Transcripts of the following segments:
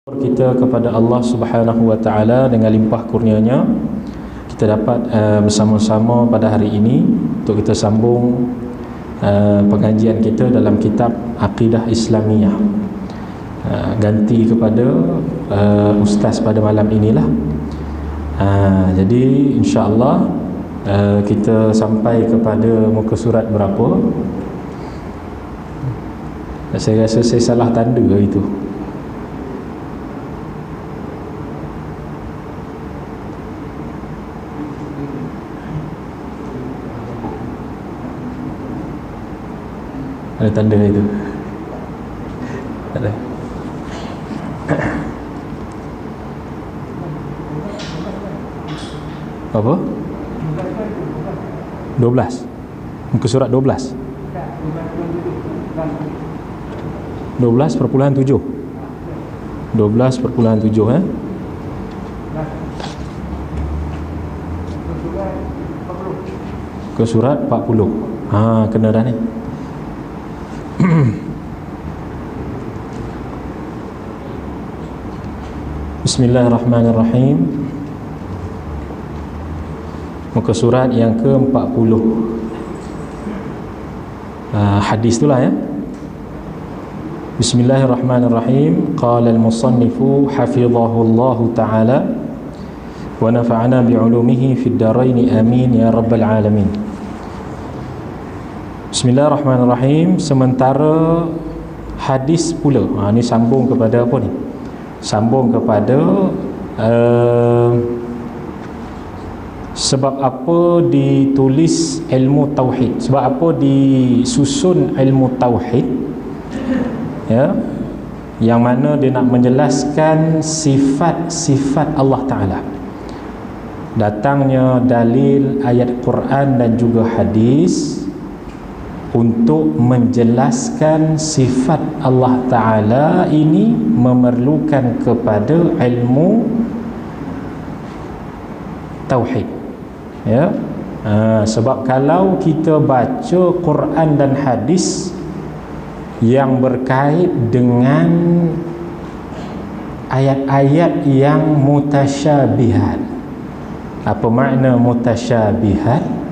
Kita kepada Allah Subhanahu wa taala dengan limpah kurnianya kita dapat bersama-sama pada hari ini untuk kita sambung pengajian kita dalam kitab Aqidah Islamiyah. Ganti kepada ustaz pada malam inilah. Jadi insya-Allah kita sampai kepada muka surat berapa? Saya rasa saya salah tanda itu. Ada tanda itu? Tak ada. Apa? 12. Muka surat 12. 12,7. 12,7 Ke surat 40. Kena dah ni. Bismillahirrahmanirrahim. Muka surat yang ke-40. Hadis itulah ya. Bismillahirrahmanirrahim. Qala al-musannifu hafizahullahu ta'ala wa nafa'ana bi'ulumihi fid darain amin ya rabbal alamin. Bismillahirrahmanirrahim. Sementara hadis pula, ni sambung kepada apa ni? Sambung kepada sebab apa ditulis ilmu tauhid, sebab apa disusun ilmu tauhid, ya, yang mana dia nak menjelaskan sifat-sifat Allah Ta'ala. Datangnya dalil ayat Quran dan juga hadis untuk menjelaskan sifat Allah Ta'ala ini memerlukan kepada ilmu tauhid, ya. Sebab kalau kita baca Quran dan hadis yang berkait dengan ayat-ayat yang mutasyabihat. Apa makna mutasyabihat?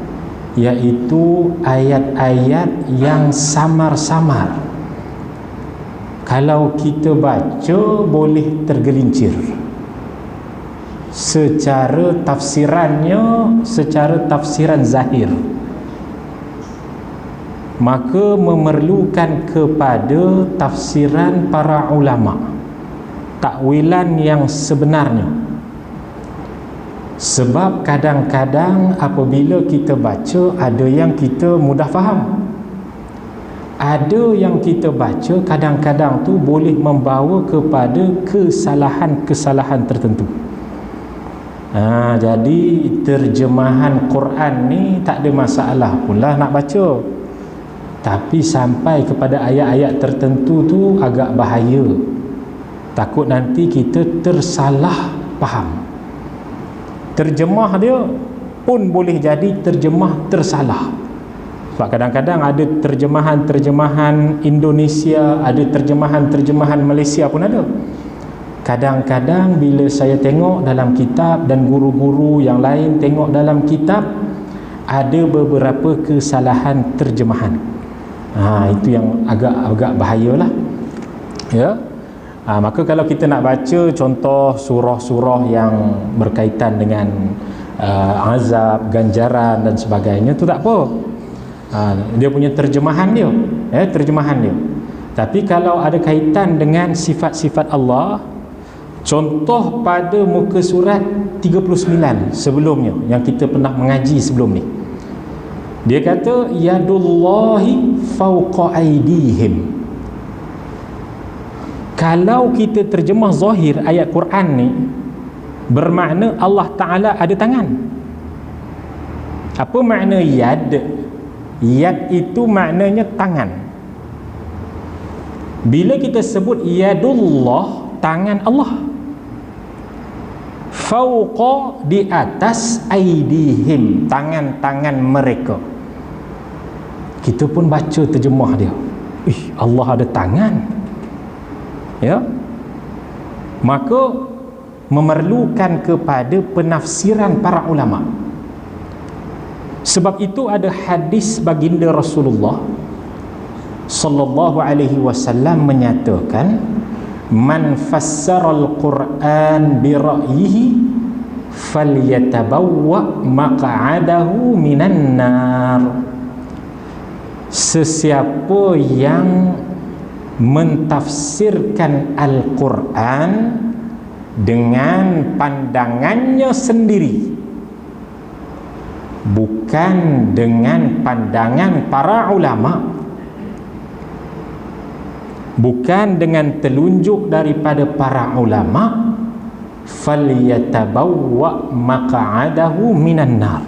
Iaitu ayat-ayat yang samar-samar. Kalau kita baca boleh tergelincir secara tafsirannya, secara tafsiran zahir, maka memerlukan kepada tafsiran para ulama, takwilan yang sebenarnya. Sebab kadang-kadang apabila kita baca, ada yang kita mudah faham, ada yang kita baca kadang-kadang tu boleh membawa kepada kesalahan-kesalahan tertentu. Jadi terjemahan Quran ni tak ada masalah pula nak baca, tapi sampai kepada ayat-ayat tertentu tu agak bahaya. Takut nanti kita tersalah faham. Terjemah dia pun boleh jadi terjemah tersalah. Sebab kadang-kadang ada terjemahan-terjemahan Indonesia, ada terjemahan-terjemahan Malaysia pun ada. Kadang-kadang bila saya tengok dalam kitab dan guru-guru yang lain tengok dalam kitab, ada beberapa kesalahan terjemahan. Itu yang agak bahayalah, ya. Maka kalau kita nak baca contoh surah-surah yang berkaitan dengan azab, ganjaran dan sebagainya, tu tak apa. Dia punya terjemahan dia, terjemahan dia. Tapi kalau ada kaitan dengan sifat-sifat Allah, contoh pada muka surat 39 sebelumnya yang kita pernah mengaji sebelum ni, dia kata yadullahi fawqa aydihim. Kalau kita terjemah zahir ayat Quran ni, bermakna Allah Ta'ala ada tangan. Apa makna yad? Yad itu maknanya tangan. Bila kita sebut yadullah, tangan Allah, fauqa, di atas, aidihim, tangan-tangan mereka. Kita pun baca terjemah dia, Allah ada tangan, ya. maka memerlukan kepada penafsiran para ulama. Sebab itu ada hadis baginda Rasulullah sallallahu alaihi wasallam menyatakan, man fassara al-Quran bi ra'yihi falyatabawwa maq'adahu minan nar. Sesiapa yang mentafsirkan Al-Quran dengan pandangannya sendiri, bukan dengan pandangan para ulama, bukan dengan telunjuk daripada para ulama, falyatabawwa maq'adahu minan nar,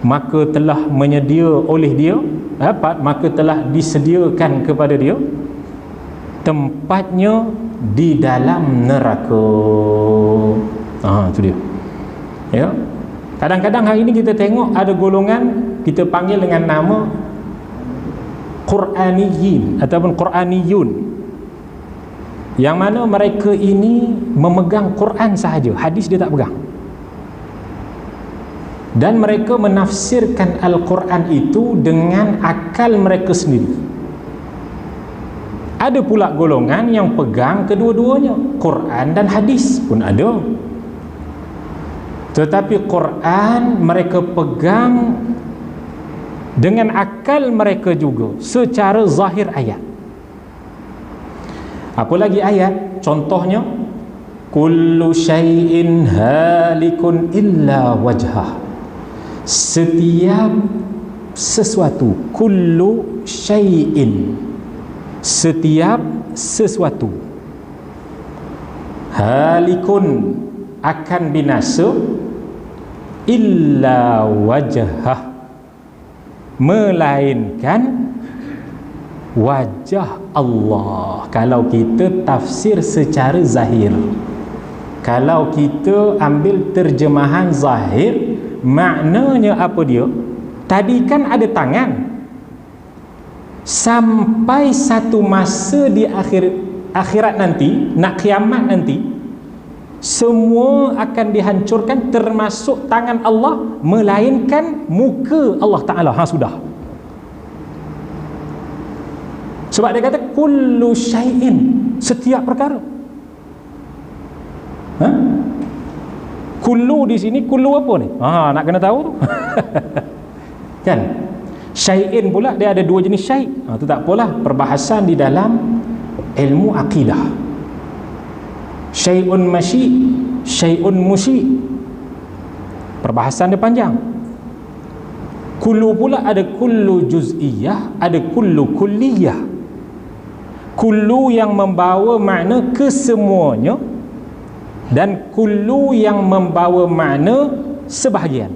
maka telah menyedia oleh dia maka telah disediakan kepada dia tempatnya di dalam neraka. Itu dia. Ya. Kadang-kadang hari ini kita tengok ada golongan kita panggil dengan nama Qur'aniyin ataupun Qur'aniyun, yang mana mereka ini memegang Quran sahaja, hadis dia tak pegang, dan mereka menafsirkan Al-Quran itu dengan akal mereka sendiri. Ada pula golongan yang pegang kedua-duanya, Quran dan hadis pun ada, tetapi Quran mereka pegang dengan akal mereka juga secara zahir ayat. Apa lagi ayat? Contohnya, kullu syai'in halikun illa wajhah. Setiap sesuatu, kullu syai'in, setiap sesuatu, halikun, akan binasa, illa wajhah, melainkan wajah Allah. Kalau kita tafsir secara zahir, kalau kita ambil terjemahan zahir, maknanya apa dia? Tadi kan ada tangan, sampai satu masa di akhirat nanti, nak kiamat nanti, semua akan dihancurkan termasuk tangan Allah, melainkan muka Allah Ta'ala. Sudah. Sebab dia kata kullu syai'in, setiap perkara. Kullu di sini, kullu apa ni? Nak kena tahu tu. Kan? Syai'in pula dia ada dua jenis syai'. Tu tak apalah, perbahasan di dalam ilmu akidah. Syai'un masyi', syai'un musyi', perbahasan dia panjang. Kullu pula ada kullu juz'iyah, ada kullu kulliyah. Kullu yang membawa makna kesemuanya, dan kullu yang membawa makna sebahagian.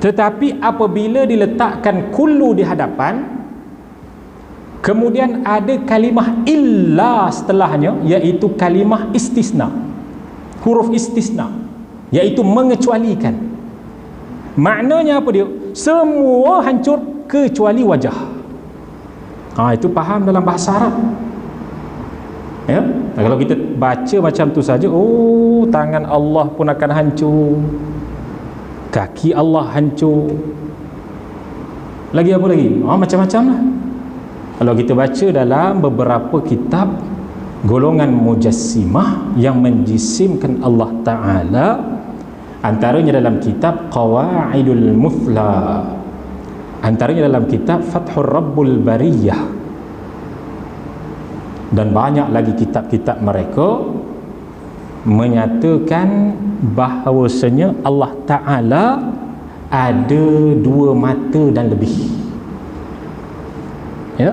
Tetapi apabila diletakkan kullu di hadapan, kemudian ada kalimah illa setelahnya, iaitu kalimah istisna, huruf istisna, iaitu mengecualikan. Maknanya apa dia? Semua hancur kecuali wajah. Itu faham dalam bahasa Arab. Ya? Kalau kita baca macam tu saja, tangan Allah pun akan hancur, kaki Allah hancur, lagi apa lagi? Macam-macam lah. Kalau kita baca dalam beberapa kitab golongan mujassimah yang menjisimkan Allah Ta'ala, antaranya dalam kitab Qawaidul Mufla, antaranya dalam kitab Fathur Rabbul Bariyah, dan banyak lagi kitab-kitab mereka menyatakan bahawasanya Allah Ta'ala ada dua mata dan lebih. Ya.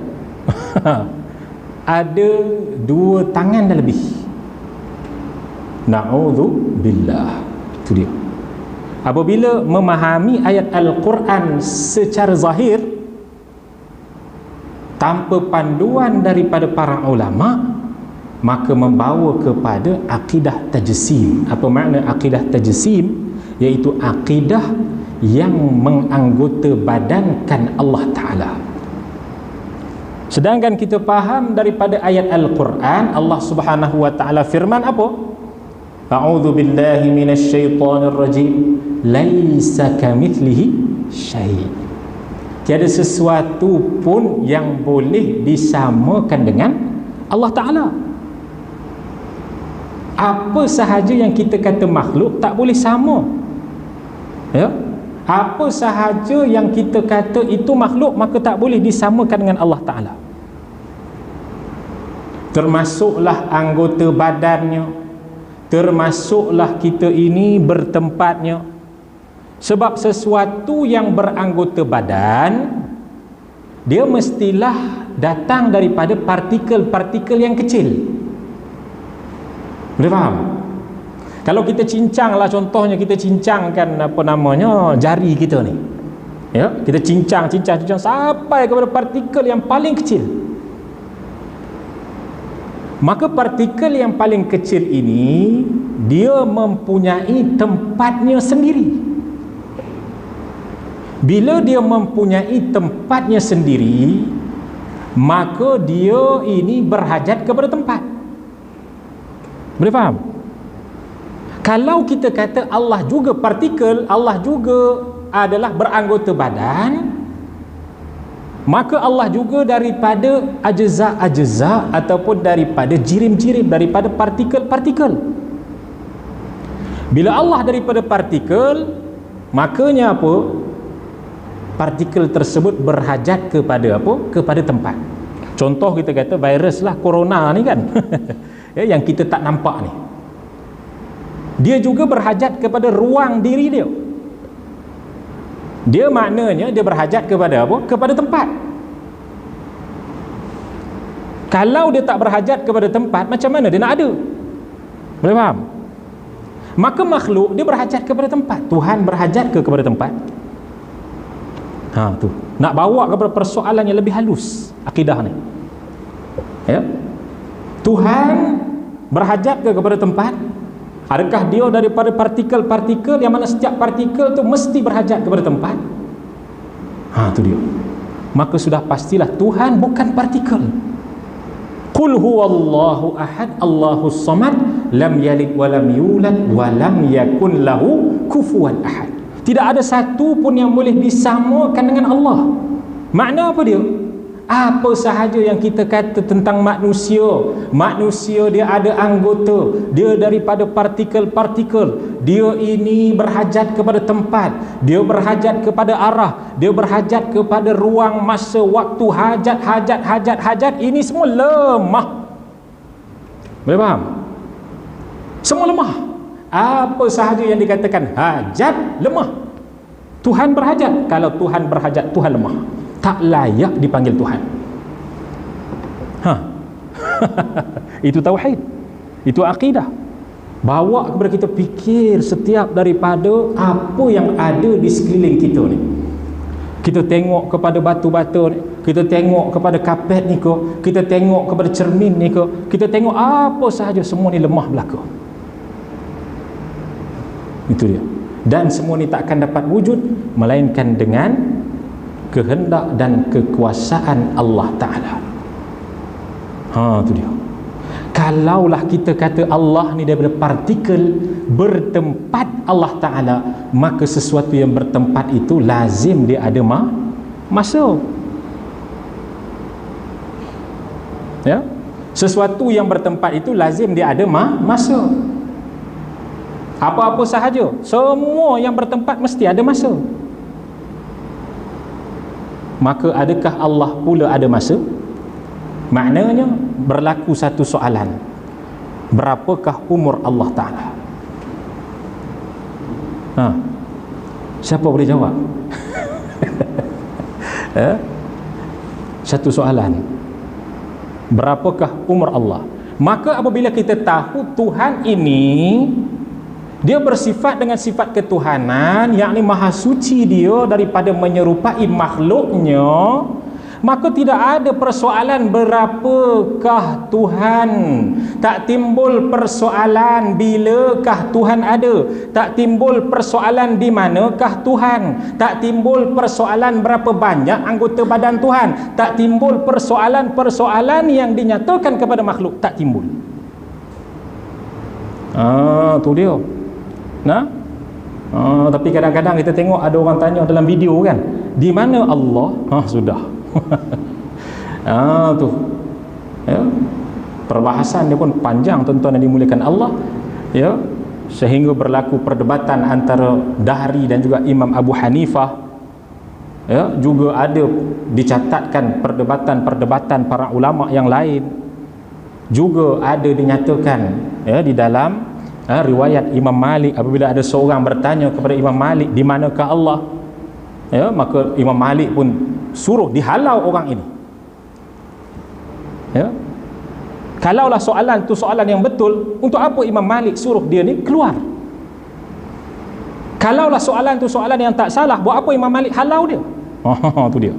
Ada dua tangan dan lebih. Na'udzubillah. Itu dia. Apabila memahami ayat Al-Quran secara zahir tanpa panduan daripada para ulama, maka membawa kepada akidah tajsim. Apa makna akidah tajsim? Iaitu akidah yang menganggota badankan Allah Ta'ala. Sedangkan kita faham daripada ayat Al-Quran, Allah Subhanahu wa taala firman apa? A'udzu billahi minasyaitonir rajim. Laisa kamitslihi syai'. Tiada sesuatu pun yang boleh disamakan dengan Allah Taala. Apa sahaja yang kita kata makhluk tak boleh sama. Ya? Apa sahaja yang kita kata itu makhluk, maka tak boleh disamakan dengan Allah Ta'ala. Termasuklah anggota badannya, termasuklah kita ini bertempatnya. Sebab sesuatu yang beranggota badan, dia mestilah datang daripada partikel-partikel yang kecil. Boleh faham? Kalau kita cincanglah, contohnya kita cincangkan apa namanya, jari kita ni, ya, kita cincang sampai kepada partikel yang paling kecil. Maka partikel yang paling kecil ini dia mempunyai tempatnya sendiri. Bila dia mempunyai tempatnya sendiri, maka dia ini berhajat kepada tempat. Boleh faham? Kalau kita kata Allah juga partikel, Allah juga adalah beranggota badan, maka Allah juga daripada ajza-ajza ataupun daripada jirim-jirim, daripada partikel-partikel. Bila Allah daripada partikel, makanya apa? Partikel tersebut berhajat kepada apa? Kepada tempat. Contoh kita kata virus lah, corona ni kan ya, yang kita tak nampak ni, dia juga berhajat kepada ruang diri dia. Dia maknanya dia berhajat kepada apa? Kepada tempat. Kalau dia tak berhajat kepada tempat, macam mana dia nak ada? Boleh faham? Maka makhluk dia berhajat kepada tempat. Tuhan berhajat kepada tempat? Tu. Nak bawa kepada persoalan yang lebih halus akidah ni. Ya. Tuhan berhajat kepada tempat? Adakah dia daripada partikel-partikel yang mana setiap partikel tu mesti berhajat kepada tempat? Tu dia. Maka sudah pastilah Tuhan bukan partikel. Qul huwallahu ahad, Allahus samad, lam yalid wa lam yulad wa lam yakun lahu kufuwan ahad. Tidak ada satu pun yang boleh disamakan dengan Allah. Makna apa dia? Apa sahaja yang kita kata tentang manusia, manusia dia ada anggota, dia daripada partikel-partikel, dia ini berhajat kepada tempat, dia berhajat kepada arah, dia berhajat kepada ruang, masa, waktu, hajat, ini semua lemah. Boleh faham? Semua lemah. Apa sahaja yang dikatakan hajat, lemah. Tuhan berhajat. Kalau Tuhan berhajat, Tuhan lemah, tak layak dipanggil Tuhan. Itu tauhid, itu akidah. Bawa kepada kita fikir setiap daripada apa yang ada di sekeliling kita ni. Kita tengok kepada batu-batu ni, kita tengok kepada kapet ni ke, kita tengok kepada cermin ni ke, kita tengok apa sahaja, semua ni lemah belaka. Itu dia. Dan semua ni tak akan dapat wujud melainkan dengan kehendak dan kekuasaan Allah Ta'ala. Itu dia. Kalaulah kita kata Allah ni daripada partikel bertempat Allah Ta'ala, maka sesuatu yang bertempat itu lazim dia ada masa. Ya? Sesuatu yang bertempat itu lazim dia ada masa. Apa-apa sahaja, semua yang bertempat mesti ada masa. Maka adakah Allah pula ada masa? Maknanya berlaku satu soalan. Berapakah umur Allah Ta'ala? Siapa boleh jawab? Satu soalan. Berapakah umur Allah? Maka apabila kita tahu Tuhan ini dia bersifat dengan sifat ketuhanan, yakni maha suci dia daripada menyerupai makhluknya, maka tidak ada persoalan berapakah Tuhan. Tak timbul persoalan bilakah Tuhan ada. Tak timbul persoalan di manakah Tuhan. Tak timbul persoalan berapa banyak anggota badan Tuhan. Tak timbul persoalan-persoalan yang dinyatakan kepada makhluk. Tak timbul. Tu dia. Tapi kadang-kadang kita tengok ada orang tanya dalam video kan, di mana Allah? Sudah. Tu. Ya. Perbahasan dia pun panjang, tuan-tuan yang dimuliakan Allah. Ya. Sehingga berlaku perdebatan antara Dahri dan juga Imam Abu Hanifah. Ya, juga ada dicatatkan perdebatan para ulama yang lain. Juga ada dinyatakan ya di dalam riwayat Imam Malik, apabila ada seorang bertanya kepada Imam Malik, di manakah Allah? Ya, maka Imam Malik pun suruh dihalau orang ini. Ya. Kalaulah soalan tu soalan yang betul, untuk apa Imam Malik suruh dia ni keluar? Kalaulah soalan tu soalan yang tak salah, buat apa Imam Malik halau dia? Tu dia.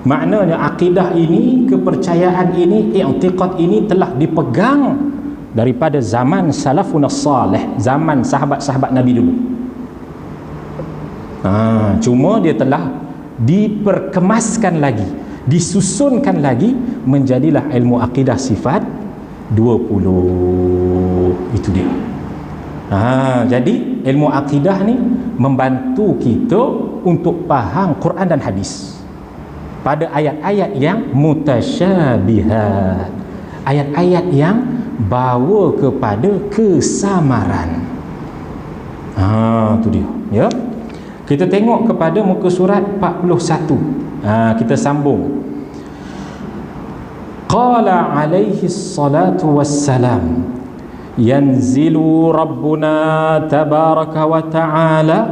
Maknanya akidah ini, kepercayaan ini, i'tiqad ini telah dipegang daripada zaman salafun salih, zaman sahabat-sahabat Nabi dulu. Cuma dia telah diperkemaskan lagi, disusunkan lagi, menjadilah ilmu akidah sifat 20. Itu dia. Jadi ilmu akidah ni membantu kita untuk faham Quran dan hadis pada ayat-ayat yang mutasyabihat, ayat-ayat yang bawa kepada kesamaran. Tu dia. Ya. Kita tengok kepada muka surat 41. Kita sambung. Qala alaihi salatu wassalam, yanzilu rabbuna tabaraka wa ta'ala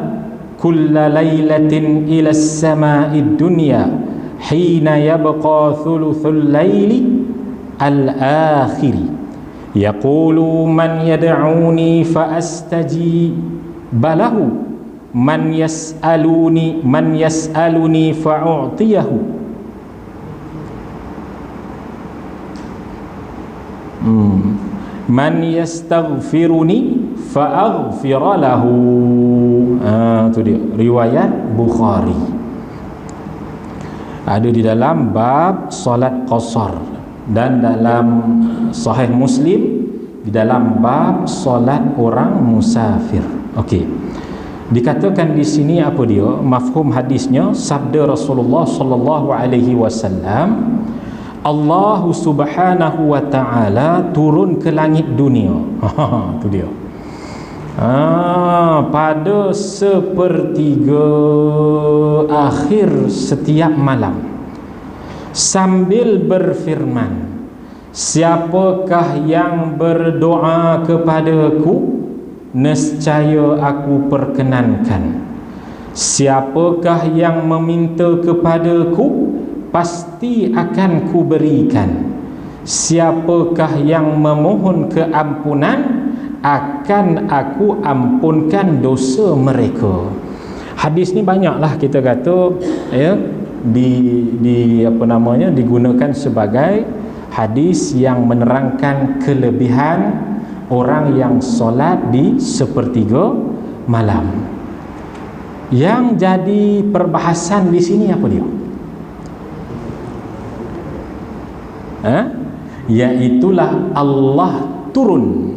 kulla laylatin ila as-sama'i dunya hina yabqa thuluthul layli al-akhiri yaqulu man yad'uni fa astajib balahu man yas'aluni fa'u'tiyahu. Man yastaghfiruni fa'aghfira lahu. Itu dia riwayat Bukhari, ada di dalam bab solat qasar, dan dalam Sahih Muslim di dalam bab solat orang musafir. Okey. Dikatakan di sini apa dia? Mafhum hadisnya, sabda Rasulullah sallallahu alaihi wasallam, Allah Subhanahu wa taala turun ke langit dunia. Itu dia. Pada sepertiga akhir setiap malam, sambil berfirman, siapakah yang berdoa kepadaku, nescaya aku perkenankan. Siapakah yang meminta kepadaku, pasti akan ku berikan. Siapakah yang memohon keampunan, akan aku ampunkan dosa mereka. Hadis ni banyaklah kita kata ya digunakan sebagai hadis yang menerangkan kelebihan orang yang solat di sepertiga malam. Yang jadi perbahasan di sini apa dia? Iaitulah Allah turun.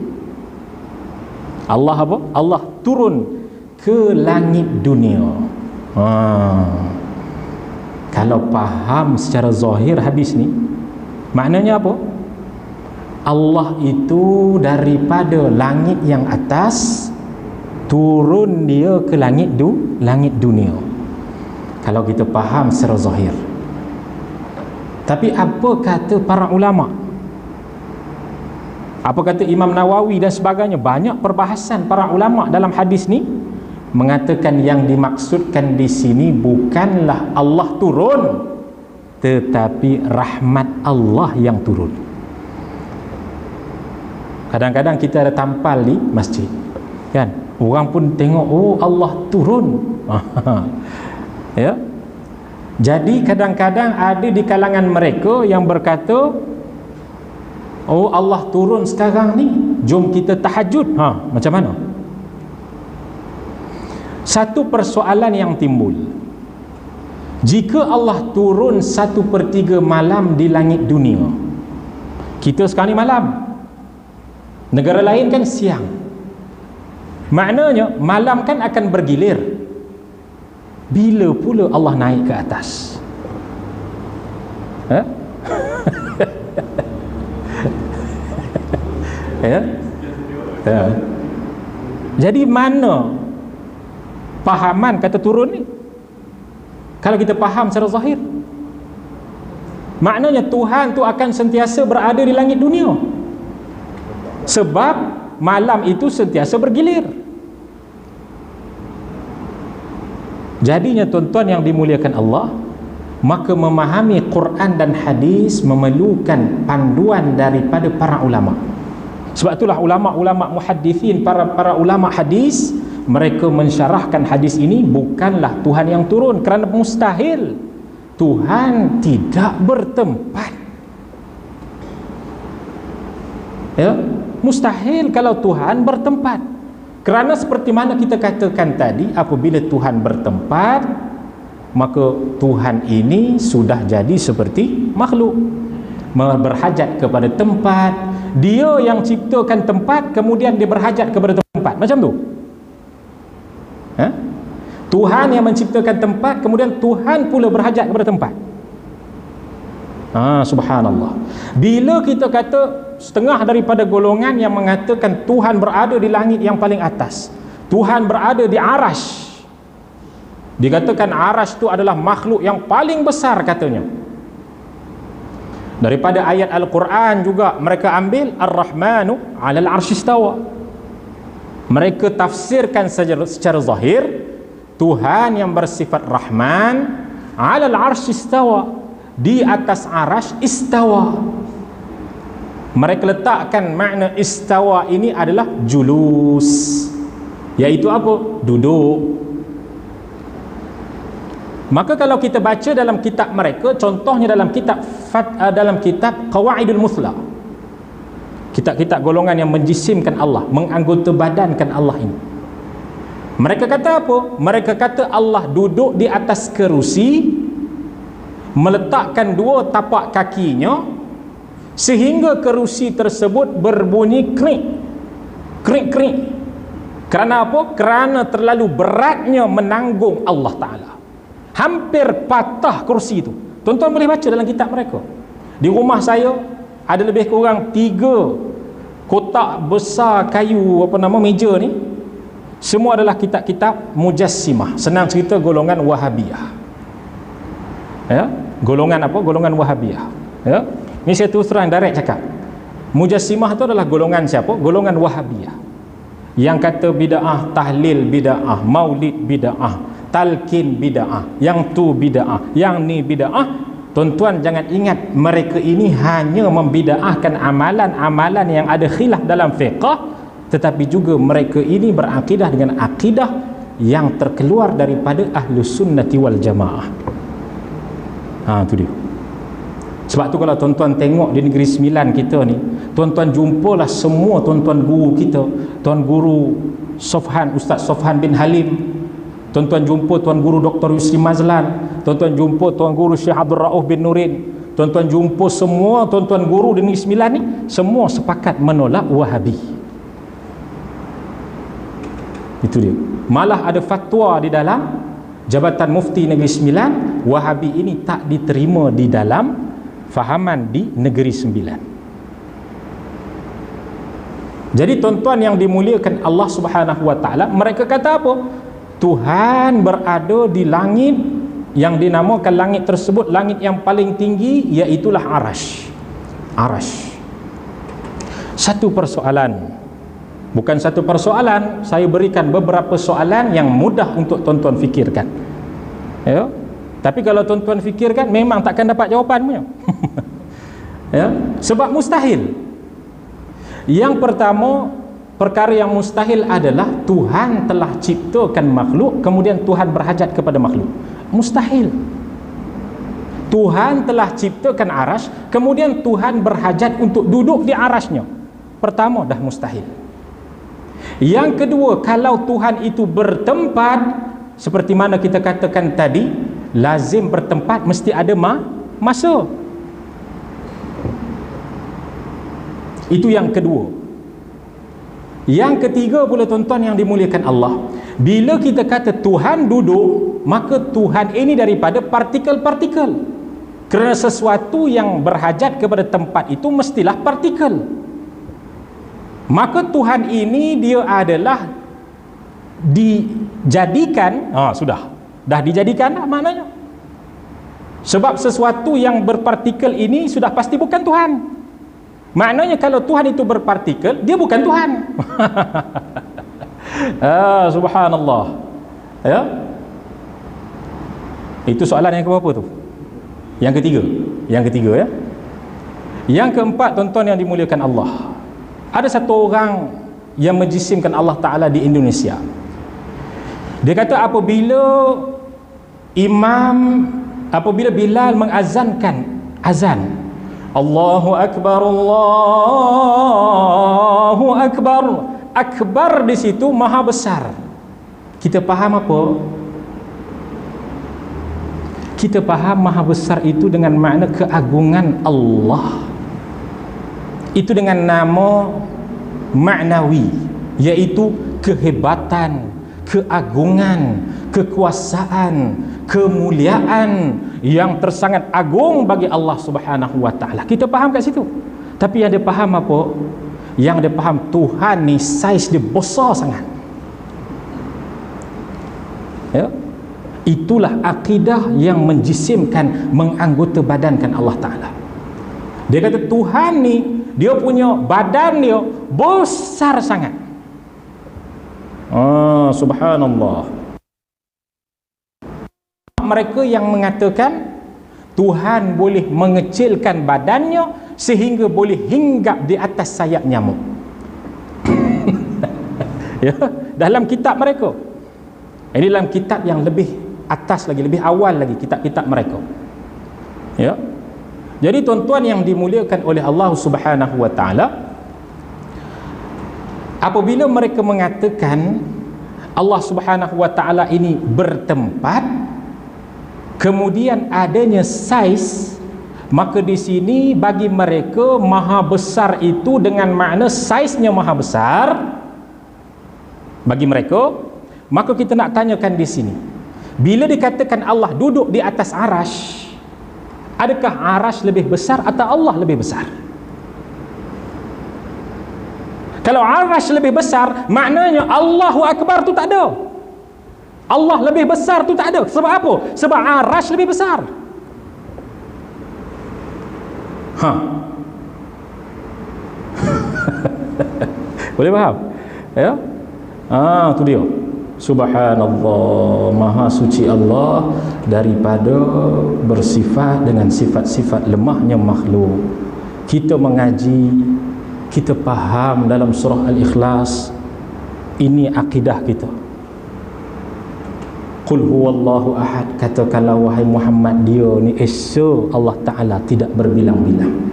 Allah apa? Allah turun ke langit dunia. Kalau faham secara zahir hadis ni, maknanya apa? Allah itu daripada langit yang atas turun dia ke langit dunia. Kalau kita faham secara zahir. Tapi apa kata para ulama? Apa kata Imam Nawawi dan sebagainya? Banyak perbahasan para ulama dalam hadis ni, mengatakan yang dimaksudkan di sini bukanlah Allah turun, tetapi rahmat Allah yang turun. Kadang-kadang kita ada tampal di masjid, kan? Orang pun tengok, oh Allah turun. Ya. Jadi kadang-kadang ada di kalangan mereka yang berkata, oh Allah turun sekarang ni, jom kita tahajud. Macam mana? Satu persoalan yang timbul, jika Allah turun 1/3 malam di langit dunia, kita sekarang ni malam, negara lain kan siang, maknanya malam kan akan bergilir. Bila pula Allah naik ke atas? Ya? Jadi mana pahaman kata turun ni? Kalau kita faham secara zahir, maknanya Tuhan tu akan sentiasa berada di langit dunia, sebab malam itu sentiasa bergilir. Jadinya tuan-tuan yang dimuliakan Allah, maka memahami Quran dan hadis memerlukan panduan daripada para ulama. Sebab itulah ulama-ulama muhaddithin, para ulama hadis, mereka mensyarahkan hadis ini bukanlah Tuhan yang turun, kerana mustahil Tuhan tidak bertempat. Ya, mustahil kalau Tuhan bertempat. Kerana seperti mana kita katakan tadi, apabila Tuhan bertempat, maka Tuhan ini sudah jadi seperti makhluk, berhajat kepada tempat. Dia yang ciptakan tempat, kemudian dia berhajat kepada tempat. Macam tu. Tuhan yang menciptakan tempat, kemudian Tuhan pula berhajat kepada tempat. Subhanallah. Bila kita kata setengah daripada golongan yang mengatakan Tuhan berada di langit yang paling atas, Tuhan berada di arash, dikatakan arash itu adalah makhluk yang paling besar katanya. Daripada ayat Al-Quran juga mereka ambil Ar-Rahmanu 'alal 'arsy istawa. Mereka tafsirkan secara zahir, Tuhan yang bersifat Rahman 'alal 'arsy istawa, di atas arash istawa. Mereka letakkan makna istawa ini adalah julus, iaitu apa? Duduk. Maka kalau kita baca dalam kitab mereka, contohnya dalam kitab Qawaidul Muthla, kitab-kitab golongan yang menjisimkan Allah, menganggotabadankan Allah ini, mereka kata apa? Mereka kata Allah duduk di atas kerusi, meletakkan dua tapak kakinya, sehingga kerusi tersebut berbunyi krik krik krik. Kerana apa? Kerana terlalu beratnya menanggung Allah Ta'ala. Hampir patah kursi itu. Tuan-tuan boleh baca dalam kitab mereka. Di rumah saya ada lebih kurang 3 kotak besar kayu, meja ni, semua adalah kitab-kitab Mujassimah. Senang cerita, golongan Wahabiyah. Ya, golongan apa? Golongan Wahabiyah. Ya. Ini saya terus terang direct cakap. Mujassimah itu adalah golongan siapa? Golongan Wahabiyah. Yang kata bid'ah, tahlil bid'ah, maulid bid'ah, talqin bid'ah, yang tu bid'ah, yang ni bid'ah. Tuan-tuan jangan ingat mereka ini hanya membid'ahkan amalan-amalan yang ada khilaf dalam fiqh, tetapi juga mereka ini berakidah dengan akidah yang terkeluar daripada Ahlus Sunnati wal Jamaah. Itu dia. Sebab tu kalau tuan-tuan tengok di Negeri Sembilan kita ni, tuan-tuan jumpalah semua tuan-tuan guru kita, Tuan Guru Sofhan, Ustaz Sofhan bin Halim, tuan-tuan jumpa Tuan Guru Dr. Yusri Mazlan, tuan-tuan jumpa Tuan Guru Syekh Abdul Rauf bin Nurin, tuan-tuan jumpa semua tuan-tuan guru di Negeri Sembilan ni, semua sepakat menolak Wahabi. Itu dia. Malah ada fatwa di dalam Jabatan Mufti Negeri Sembilan, Wahabi ini tak diterima di dalam fahaman di Negeri Sembilan. Jadi tuan-tuan yang dimuliakan Allah Subhanahu wa taala, mereka kata apa? Tuhan berada di langit yang dinamakan langit tersebut langit yang paling tinggi, iaitulah arash. Arash. Satu persoalan, bukan satu persoalan, saya berikan beberapa soalan yang mudah untuk tuan-tuan fikirkan. Ya. Tapi kalau tuan-tuan fikirkan, memang takkan dapat jawapannya. Ya, sebab mustahil. Yang pertama, perkara yang mustahil adalah Tuhan telah ciptakan makhluk, kemudian Tuhan berhajat kepada makhluk. Mustahil. Tuhan telah ciptakan arasy, kemudian Tuhan berhajat untuk duduk di arasy-Nya. Pertama, dah mustahil. Yang kedua, kalau Tuhan itu bertempat, seperti mana kita katakan tadi, lazim bertempat, mesti ada masa. Itu yang kedua. Yang ketiga pula tuan-tuan yang dimuliakan Allah, bila kita kata Tuhan duduk, maka Tuhan ini daripada partikel-partikel. Kerana sesuatu yang berhajat kepada tempat itu mestilah partikel. Maka Tuhan ini dia adalah dijadikan, sudah dah dijadikan lah maknanya. Sebab sesuatu yang berpartikel ini sudah pasti bukan Tuhan. Maknanya kalau Tuhan itu berpartikel, dia bukan Tuhan. Subhanallah. Ya. Itu soalan yang keberapa tu? Yang ketiga. Yang ketiga, ya. Yang keempat, tuan-tuan yang dimuliakan Allah, ada satu orang yang menjisimkan Allah Ta'ala di Indonesia. Dia kata apabila Bilal mengazankan azan, Allahu Akbar, Allahu Akbar, akbar di situ maha besar. Kita faham apa? Kita faham maha besar itu dengan makna keagungan Allah. Itu dengan nama maknawi, iaitu kehebatan, keagungan, kekuasaan, kemuliaan yang tersangat agung bagi Allah Subhanahu wa taala. Kita faham kat situ. Tapi yang dia faham apa? Yang dia faham Tuhan ni saiz dia besar sangat. Ya. Itulah akidah yang menjisimkan, menganggota badankan Allah Taala. Dia kata Tuhan ni, dia punya badan dia besar sangat. Subhanallah. Mereka yang mengatakan Tuhan boleh mengecilkan badannya sehingga boleh hinggap di atas sayap nyamuk. Ya, dalam kitab mereka. Ini dalam kitab yang lebih atas lagi, lebih awal lagi, kitab-kitab mereka. Ya. Jadi tuan-tuan yang dimuliakan oleh Allah Subhanahu wa taala, apabila mereka mengatakan Allah Subhanahu wa taala ini bertempat, kemudian adanya saiz, maka di sini bagi mereka maha besar itu dengan makna saiznya maha besar. Bagi mereka, maka kita nak tanyakan di sini, bila dikatakan Allah duduk di atas arasy, adakah arasy lebih besar atau Allah lebih besar? Kalau arasy lebih besar, maknanya Allahu Akbar tu tak ada. Allah lebih besar tu tak ada. Sebab apa? Sebab arasy lebih besar. Boleh faham? Ya? Tu dia. Subhanallah, maha suci Allah daripada bersifat dengan sifat-sifat lemahnya makhluk. Kita mengaji, kita faham dalam surah Al-Ikhlas, ini akidah kita. Qul huwallahu ahad, katakanlah wahai Muhammad, dia ni Esa Allah Ta'ala tidak berbilang-bilang.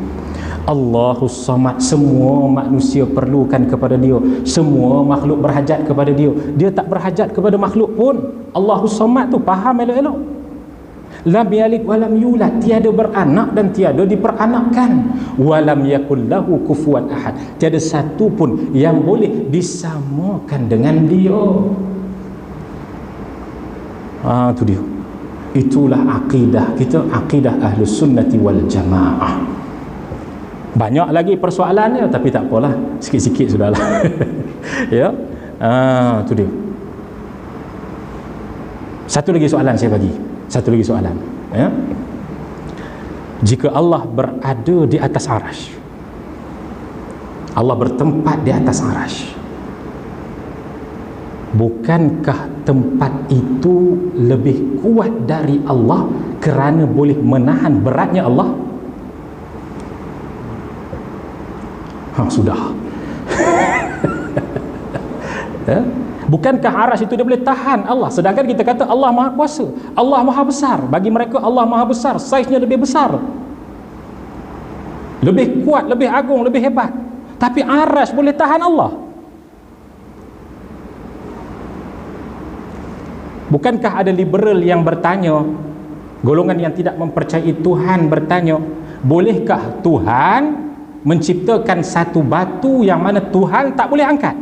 Allahus Samad, semua manusia perlukan kepada dia, semua makhluk berhajat kepada dia, dia tak berhajat kepada makhluk pun. Allahus Samad tu faham elok-elok. Lam yalid walam yulad, tiada beranak dan tiada diperanakkan. Walam yakul lahu kufuwan ahad, tiada satu pun yang boleh disamakan dengan dia. Tu dia. Itulah akidah kita, akidah Ahlus Sunnati wal Jamaah. Banyak lagi persoalannya, tapi tak apalah, sikit-sikit sudahlah. Ya. Tu dia. Satu lagi soalan saya bagi. Satu lagi soalan, ya. Jika Allah berada di atas arasy, Allah bertempat di atas arasy, bukankah tempat itu lebih kuat dari Allah kerana boleh menahan beratnya Allah? Sudah. Ya? Bukankah arash itu dia boleh tahan Allah? Sedangkan kita kata Allah Maha Kuasa, Allah Maha Besar. Bagi mereka Allah Maha Besar, saiznya lebih besar, lebih kuat, lebih agung, lebih hebat. Tapi arash boleh tahan Allah. Bukankah ada liberal yang bertanya, golongan yang tidak mempercayai Tuhan bertanya, bolehkah Tuhan menciptakan satu batu yang mana Tuhan tak boleh angkat?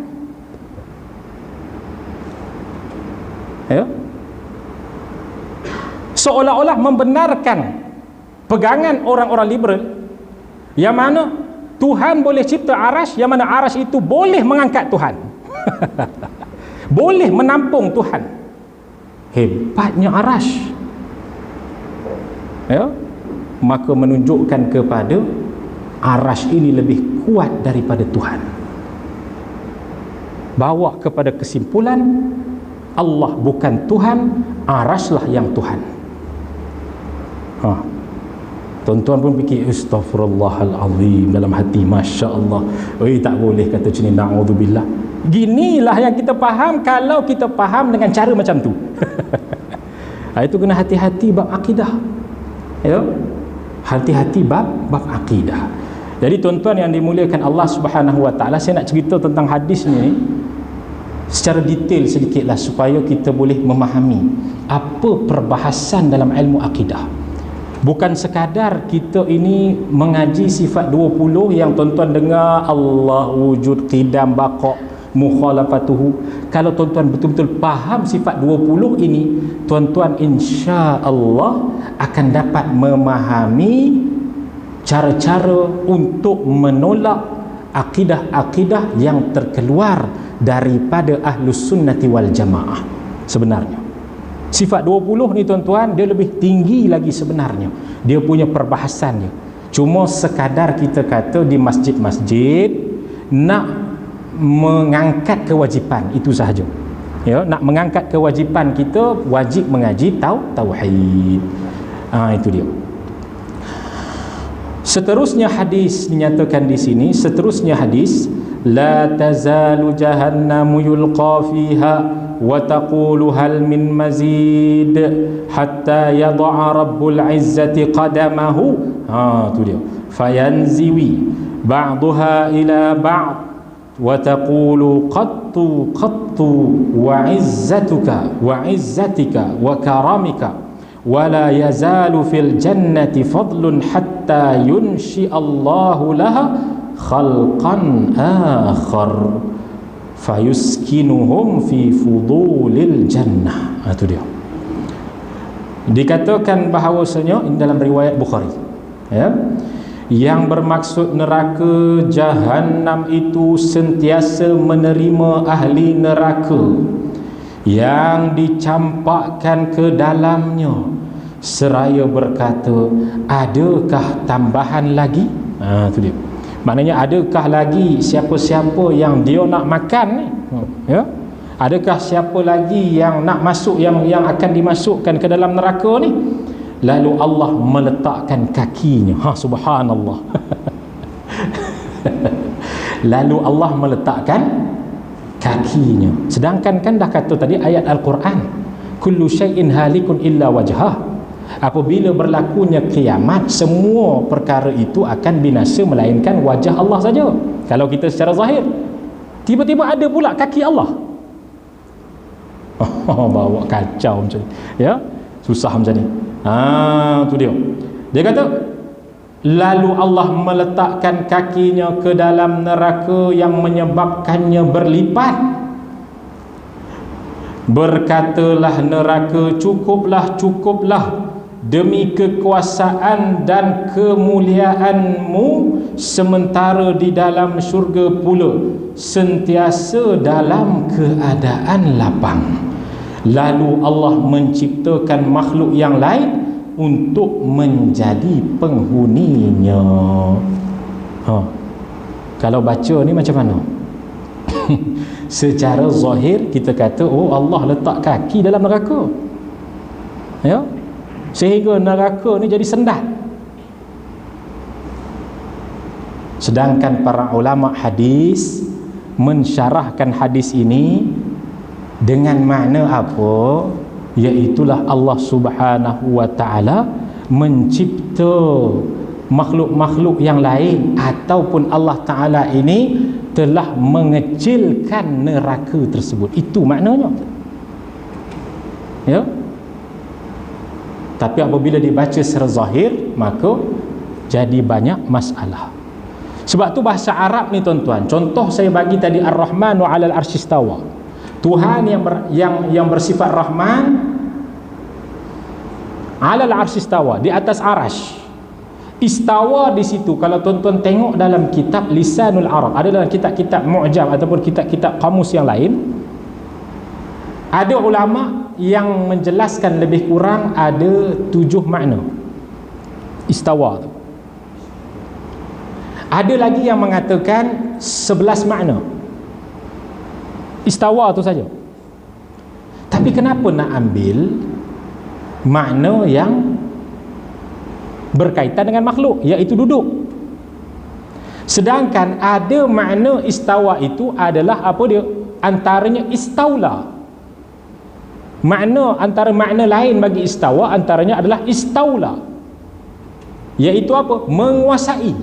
Ya? Seolah-olah membenarkan pegangan orang-orang liberal yang mana Tuhan boleh cipta arash, yang mana arash itu boleh mengangkat Tuhan. Boleh menampung Tuhan. Hebatnya arash, ya? Maka menunjukkan kepada arash ini lebih kuat daripada Tuhan. Bawa kepada kesimpulan Allah bukan Tuhan, arashlah yang Tuhan. Tuan-tuan pun fikir astaghfirullahalazim dalam hati, Masya Allah, tak boleh kata macam ni, na'udzubillah. Ginilah yang kita faham kalau kita faham dengan cara macam tu. Itu kena hati-hati bab akidah, ya, hati-hati bab akidah. Jadi tuan-tuan yang dimuliakan Allah Subhanahu Wa Taala, saya nak cerita tentang hadis ni secara detail sedikitlah supaya kita boleh memahami apa perbahasan dalam ilmu akidah. Bukan sekadar kita ini mengaji sifat 20 yang tuan-tuan dengar Allah wujud, qidam, baqa', mukhalafatuhu. Kalau tuan-tuan betul-betul faham sifat 20 ini, tuan-tuan insya-Allah akan dapat memahami cara-cara untuk menolak akidah-akidah yang terkeluar daripada Ahlus Sunnati wal Jamaah. Sebenarnya sifat 20 ni tuan-tuan, dia lebih tinggi lagi sebenarnya, dia punya perbahasannya. Cuma sekadar kita kata di masjid-masjid nak mengangkat kewajipan, itu sahaja, ya. Nak mengangkat kewajipan kita, wajib mengaji tauhid. Itu dia. Seterusnya hadis dinyatakan di sini, seterusnya hadis, la tazalu jahannamu yulqa fiha wa taqulu hal min mazid hatta yad'a rabbul izzati qadamahu. Itu dia. Fayanziwi ba'daha ila ba'd wa taqulu qattu wa izzatika wa karamika wa la yazalu fil jannati fadlun hatta yunshi Allahu laha khalqan akhar fayuskinuhum fi fudulil jannah. Itu dia. Dikatakan bahawasanya ini dalam riwayat Bukhari, ya, yang bermaksud neraka Jahannam itu sentiasa menerima ahli neraka yang dicampakkan ke dalamnya seraya berkata, adakah tambahan lagi? Itu dia. Maknanya adakah lagi siapa-siapa yang dia nak makan ni, ya? Adakah siapa lagi yang nak masuk, yang akan dimasukkan ke dalam neraka ni? Lalu Allah meletakkan kakinya. Subhanallah. Lalu Allah meletakkan kakinya. Sedangkan kan dah kata tadi ayat Al-Quran, kullu syai'in halikun illa wajhah. Apabila berlakunya kiamat, semua perkara itu akan binasa melainkan wajah Allah saja. Kalau kita secara zahir, tiba-tiba ada pula kaki Allah. Bawa kacau macam ni, ya, susah macam ni. Itu dia. Dia kata, lalu Allah meletakkan kakinya ke dalam neraka yang menyebabkannya berlipat. Berkatalah neraka, cukuplah demi kekuasaan dan kemuliaanmu, sementara di dalam syurga pula sentiasa dalam keadaan lapang. Lalu Allah menciptakan makhluk yang lain untuk menjadi penghuninya. Kalau baca ni macam mana? Secara zahir kita kata, oh, Allah letak kaki dalam neraka, ya, sehingga neraka ni jadi sendat. Sedangkan para ulama hadis mensyarahkan hadis ini Dengan makna apa? Iaitulah Allah Subhanahu wa ta'ala mencipta makhluk-makhluk yang lain, ataupun Allah Ta'ala ini telah mengecilkan neraka tersebut. Itu maknanya. Ya. Tapi apabila dibaca secara zahir, maka jadi banyak masalah. Sebab tu bahasa Arab ni tuan-tuan, contoh saya bagi tadi, Ar-Rahmanu 'alal arsy istawa. Tuhan yang bersifat Rahman 'alal arsy istawa, di atas arasy. Istawa di situ, kalau tuan-tuan tengok dalam kitab Lisanul Arab, ada dalam kitab-kitab mu'jam ataupun kitab-kitab kamus yang lain, ada ulama yang menjelaskan lebih kurang ada 7 makna istawa tu. Ada lagi yang mengatakan 11 makna istawa tu saja. Tapi kenapa nak ambil makna yang berkaitan dengan makhluk, iaitu duduk? Sedangkan ada makna istawa itu adalah apa dia? Antaranya istaula. Makna antara makna lain bagi istawa antaranya adalah istaula, iaitu apa? Menguasai.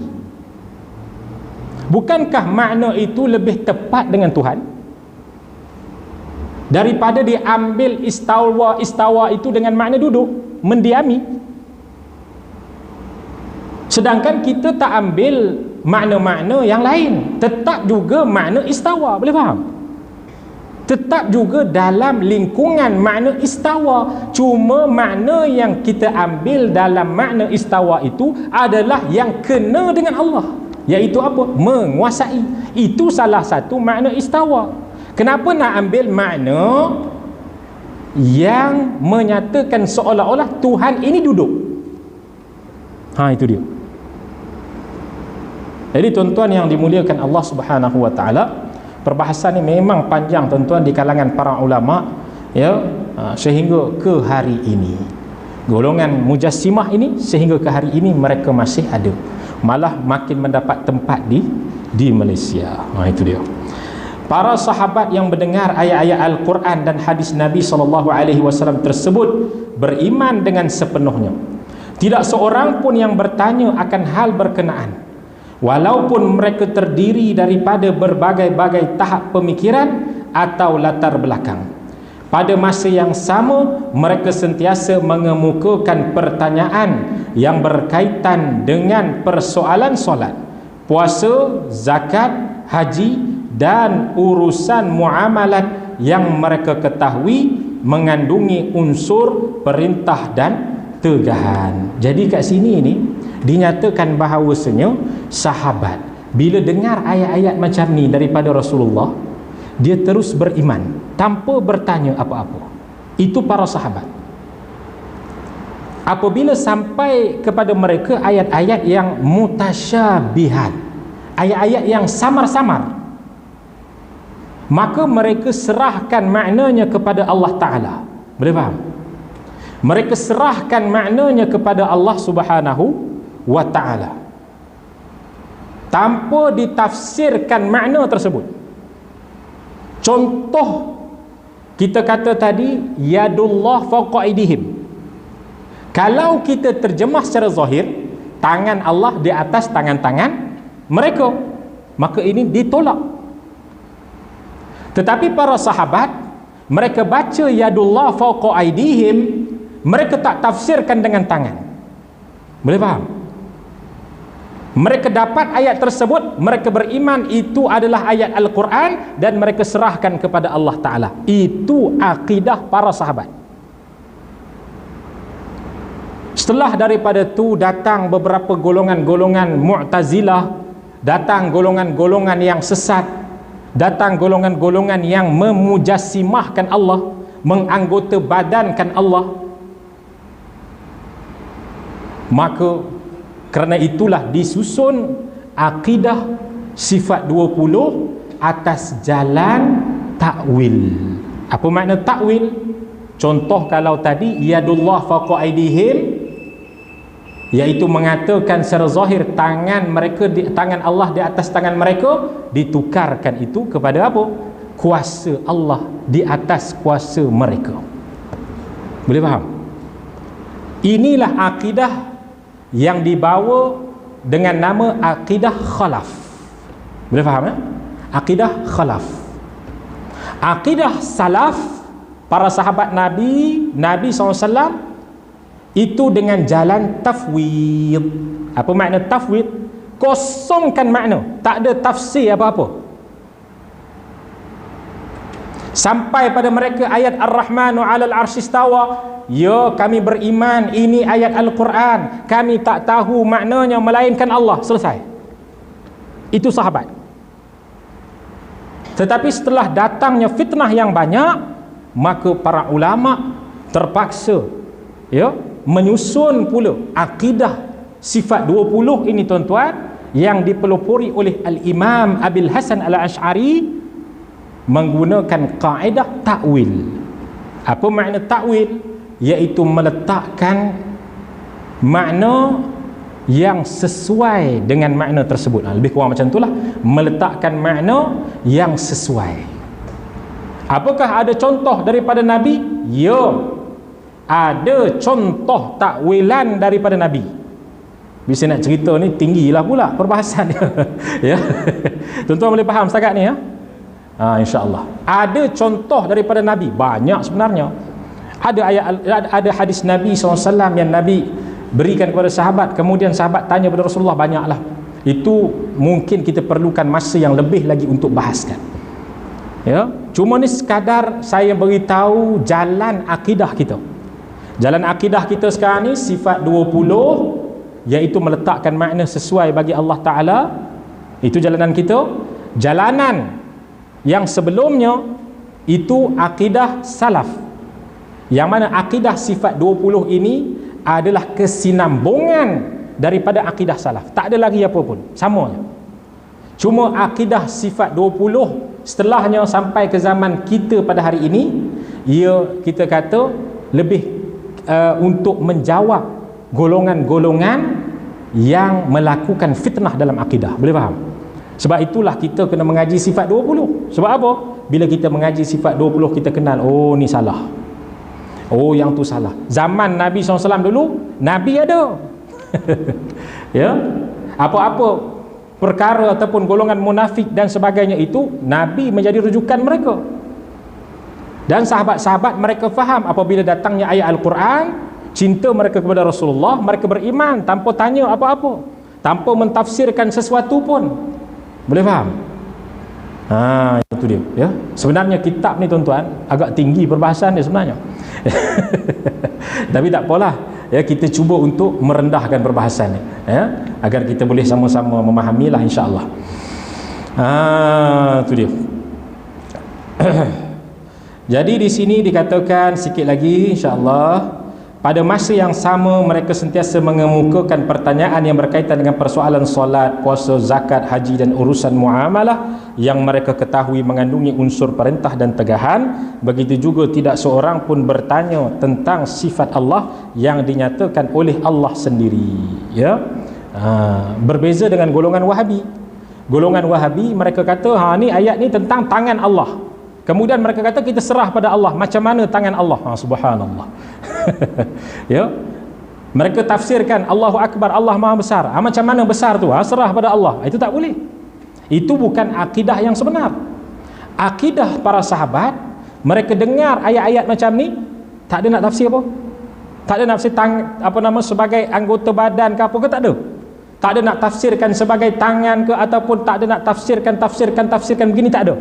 Bukankah makna itu lebih tepat dengan Tuhan daripada diambil istawa itu dengan makna duduk, mendiami? Sedangkan kita tak ambil makna-makna yang lain, tetap juga makna istawa, boleh faham? Tetap juga dalam lingkungan makna istawa, cuma makna yang kita ambil dalam makna istawa itu adalah yang kena dengan Allah, iaitu apa? Menguasai. Itu salah satu makna istawa. Kenapa nak ambil makna yang menyatakan seolah-olah Tuhan ini duduk? Itu dia. Jadi tuan-tuan yang dimuliakan Allah Subhanahu wa ta'ala, perbahasan ini memang panjang tuan-tuan di kalangan para ulama, ya, sehingga ke hari ini golongan mujassimah ini, sehingga ke hari ini mereka masih ada, malah makin mendapat tempat di Malaysia. Itu dia. Para sahabat yang mendengar ayat-ayat Al-Quran dan hadis Nabi SAW tersebut beriman dengan sepenuhnya. Tidak seorang pun yang bertanya akan hal berkenaan, walaupun mereka terdiri daripada berbagai-bagai tahap pemikiran atau latar belakang. Pada masa yang sama, mereka sentiasa mengemukakan pertanyaan yang berkaitan dengan persoalan solat, puasa, zakat, haji dan urusan muamalat yang mereka ketahui mengandungi unsur perintah dan tegahan. Jadi kat sini ni dinyatakan bahawasanya sahabat bila dengar ayat-ayat macam ni daripada Rasulullah, dia terus beriman tanpa bertanya apa-apa. Itu para sahabat. Apabila sampai kepada mereka ayat-ayat yang mutasyabihat, ayat-ayat yang samar-samar, maka mereka serahkan maknanya kepada Allah Ta'ala. Boleh faham? Mereka serahkan maknanya kepada Allah Subhanahu wa ta'ala tanpa ditafsirkan makna tersebut. Contoh, kita kata tadi yadullah fawqa aydihim. Kalau kita terjemah secara zahir, tangan Allah di atas tangan-tangan mereka, maka ini ditolak. Tetapi para sahabat, mereka baca yadullah fawqa aydihim, mereka tak tafsirkan dengan tangan. Boleh faham? Mereka dapat ayat tersebut, mereka beriman itu adalah ayat Al-Quran, dan mereka serahkan kepada Allah Ta'ala. Itu akidah para sahabat. Setelah daripada itu datang beberapa golongan-golongan Mu'tazilah, datang golongan-golongan yang sesat, datang golongan-golongan yang memujassimahkan Allah, menganggota badankan Allah. Maka kerana itulah disusun akidah sifat 20 atas jalan takwil. Apa makna takwil? Contoh kalau tadi yadullah fawqa aydihim, iaitu mengatakan secara zahir tangan mereka tangan Allah di atas tangan mereka, ditukarkan itu kepada apa? Kuasa Allah di atas kuasa mereka. Boleh faham? Inilah akidah yang dibawa dengan nama akidah khalaf. Boleh faham ya? Akidah khalaf. Akidah salaf, para sahabat Nabi SAW, itu dengan jalan tafwid. Apa makna tafwid? Kosongkan makna, tak ada tafsir apa-apa. Sampai pada mereka ayat Ar-Rahmanu 'alal 'arsy istawa, ya kami beriman ini ayat Al-Quran, kami tak tahu maknanya melainkan Allah. Selesai. Itu sahabat. Tetapi setelah datangnya fitnah yang banyak, maka para ulama terpaksa menyusun pula akidah sifat 20 ini tuan-tuan, yang dipelopori oleh Al-Imam Abil Hasan Al-Asy'ari menggunakan kaedah takwil. Apa makna takwil? Iaitu meletakkan makna yang sesuai dengan makna tersebut. Lebih kurang macam itulah, meletakkan makna yang sesuai. Apakah ada contoh daripada Nabi? Ya, ada contoh takwilan daripada Nabi. Bisa nak cerita ni tinggilah pula perbahasan dia. Ya. Tuan-tuan boleh faham setakat ni ya? InsyaAllah. Ada contoh daripada Nabi, banyak sebenarnya. Ada hadis Nabi SAW yang Nabi berikan kepada sahabat, kemudian sahabat tanya kepada Rasulullah, banyaklah. Itu mungkin kita perlukan masa yang lebih lagi untuk bahaskan. Ya, cuma ni sekadar saya beritahu jalan akidah kita. Jalan akidah kita sekarang ni sifat 20, iaitu meletakkan makna sesuai bagi Allah Ta'ala. Itu jalanan kita. Jalanan yang sebelumnya itu akidah salaf, yang mana akidah sifat 20 ini adalah kesinambungan daripada akidah salaf. Tak ada lagi apa pun, sama je. Cuma akidah sifat 20 setelahnya sampai ke zaman kita pada hari ini, ia kita kata lebih untuk menjawab golongan-golongan yang melakukan fitnah dalam akidah. Boleh faham? Sebab itulah kita kena mengaji sifat 20. Sebab apa? Bila kita mengaji sifat 20, kita kenal, oh ni salah, oh yang tu salah. Zaman Nabi SAW dulu, Nabi ada. Ya, apa-apa perkara ataupun golongan munafik dan sebagainya itu, Nabi menjadi rujukan mereka. Dan sahabat-sahabat mereka faham apabila datangnya ayat Al-Quran, cinta mereka kepada Rasulullah, mereka beriman tanpa tanya apa-apa, tanpa mentafsirkan sesuatu pun. Boleh faham? Itu dia ya. Sebenarnya kitab ni tuan-tuan agak tinggi perbahasan dia sebenarnya. Tapi tak apalah ya, kita cuba untuk merendahkan perbahasan ni ya, agar kita boleh sama-sama memahamilah insya-Allah. Itu dia. Jadi di sini dikatakan sikit lagi insya-Allah, pada masa yang sama mereka sentiasa mengemukakan pertanyaan yang berkaitan dengan persoalan solat, puasa, zakat, haji dan urusan muamalah yang mereka ketahui mengandungi unsur perintah dan tegahan. Begitu juga tidak seorang pun bertanya tentang sifat Allah yang dinyatakan oleh Allah sendiri ya. Berbeza dengan golongan Wahabi. Golongan Wahabi mereka kata ni ayat ni tentang tangan Allah. Kemudian mereka kata kita serah pada Allah. Macam mana tangan Allah? Subhanallah. Ya. Mereka tafsirkan Allahu Akbar, Allah Maha Besar. Macam mana besar tu? Serah pada Allah. Itu tak boleh. Itu bukan akidah yang sebenar. Akidah para sahabat, mereka dengar ayat-ayat macam ni, tak ada nak tafsir apa? Tak ada nak tafsir sebagai anggota badan ke apa ke, tak ada. Tak ada nak tafsirkan sebagai tangan ke, ataupun tak ada nak tafsirkan begini, tak ada.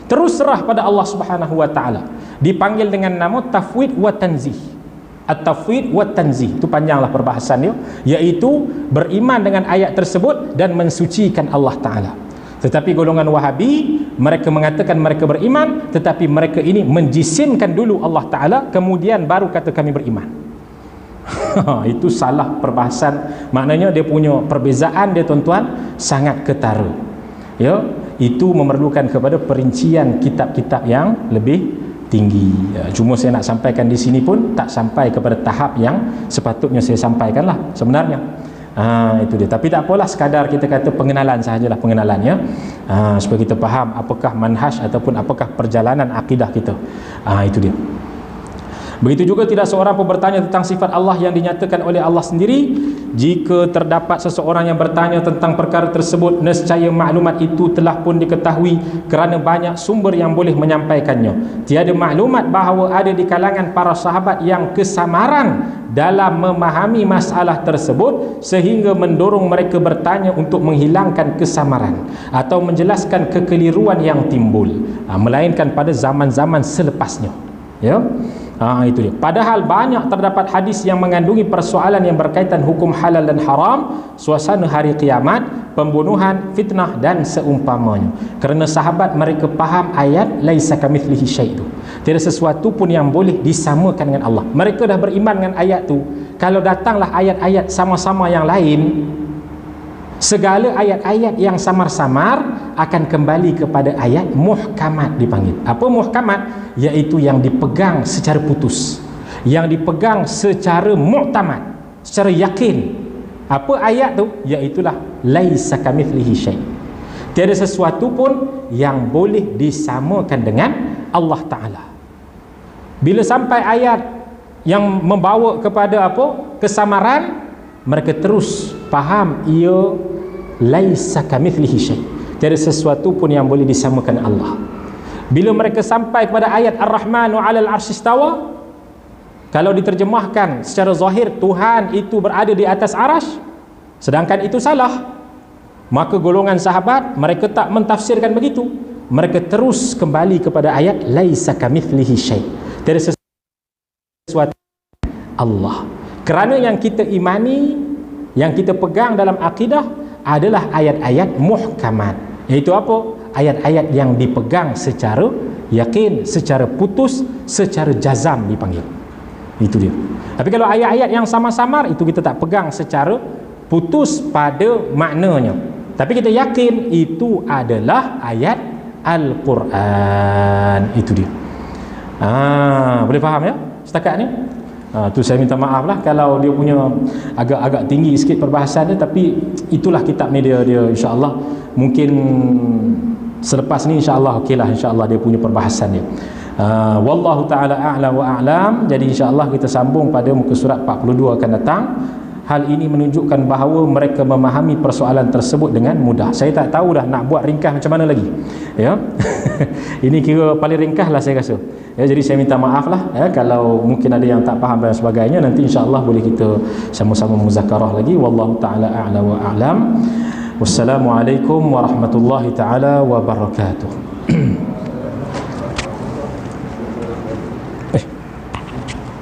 Terus serah pada Allah Subhanahu wa taala. Dipanggil dengan nama tafwid wa tanzih. At-tafwid wa tanzih. Itu panjanglah perbahasan dia, iaitu beriman dengan ayat tersebut dan mensucikan Allah taala. Tetapi golongan Wahabi, mereka mengatakan mereka beriman, tetapi mereka ini menjisimkan dulu Allah taala, kemudian baru kata kami beriman. Itu salah perbahasan. Maknanya dia punya perbezaan dia tuan-tuan sangat ketara. Ya, itu memerlukan kepada perincian kitab-kitab yang lebih tinggi. Cuma saya nak sampaikan di sini pun tak sampai kepada tahap yang sepatutnya saya sampaikanlah sebenarnya. Itu dia. Tapi tak apalah, sekadar kita kata pengenalan sahajalah, pengenalan ya. Supaya kita faham apakah manhaj ataupun apakah perjalanan akidah kita. Itu dia. Begitu juga tidak seorang pun bertanya tentang sifat Allah yang dinyatakan oleh Allah sendiri. Jika terdapat seseorang yang bertanya tentang perkara tersebut, nescaya maklumat itu telah pun diketahui kerana banyak sumber yang boleh menyampaikannya. Tiada maklumat bahawa ada di kalangan para sahabat yang kesamaran dalam memahami masalah tersebut sehingga mendorong mereka bertanya untuk menghilangkan kesamaran atau menjelaskan kekeliruan yang timbul, melainkan pada zaman-zaman selepasnya. Ya. Itu dia. Padahal banyak terdapat hadis yang mengandungi persoalan yang berkaitan hukum halal dan haram, suasana hari kiamat, pembunuhan, fitnah dan seumpamanya. Kerana sahabat mereka faham ayat laisa kamitslihi syai' itu. Tiada sesuatu pun yang boleh disamakan dengan Allah. Mereka dah beriman dengan ayat tu. Kalau datanglah ayat-ayat sama-sama yang lain, segala ayat-ayat yang samar-samar akan kembali kepada ayat muhkamat dipanggil. Apa muhkamat? Iaitu yang dipegang secara putus, yang dipegang secara muktamad, secara yakin. Apa ayat tu? Iaitulah laisa kamitslihi syai'. Tiada sesuatu pun yang boleh disamakan dengan Allah Ta'ala. Bila sampai ayat yang membawa kepada apa? Kesamaran, mereka terus faham ia laisa kamitslihi syai'. Tiada sesuatu pun yang boleh disamakan Allah. Bila mereka sampai kepada ayat Ar-Rahmanu 'alal 'arsy istawa, kalau diterjemahkan secara zahir Tuhan itu berada di atas arasy, sedangkan itu salah, maka golongan sahabat mereka tak mentafsirkan begitu. Mereka terus kembali kepada ayat laisa kamitslihi syai'. Tiada sesuatu Allah. Kerana yang kita imani, yang kita pegang dalam akidah adalah ayat-ayat muhkamat. Iaitu apa? Ayat-ayat yang dipegang secara yakin, secara putus, secara jazam dipanggil. Itu dia. Tapi kalau ayat-ayat yang samar-samar, itu kita tak pegang secara putus pada maknanya. Tapi kita yakin itu adalah ayat Al-Quran. Itu dia. Boleh faham ya setakat ni? Tu saya minta maaf lah kalau dia punya agak tinggi sikit perbahasan dia, tapi itulah kitab ni dia insya-Allah. Mungkin selepas ni insya-Allah okeylah, insya-Allah dia punya perbahasan dia. Wallahu taala a'la wa a'lam. Jadi insya-Allah kita sambung pada muka surat 42 akan datang. Hal ini menunjukkan bahawa mereka memahami persoalan tersebut dengan mudah. Saya tak tahu dah nak buat ringkas macam mana lagi. Ya. Ini kira paling ringkas lah saya rasa. Ya, jadi saya minta maaf lah ya, kalau mungkin ada yang tak faham dan sebagainya. Nanti insya-Allah boleh kita sama-sama muzakarah lagi. Wallahu taala a'la wa a'lam. Wassalamualaikum warahmatullahi taala wabarakatuh.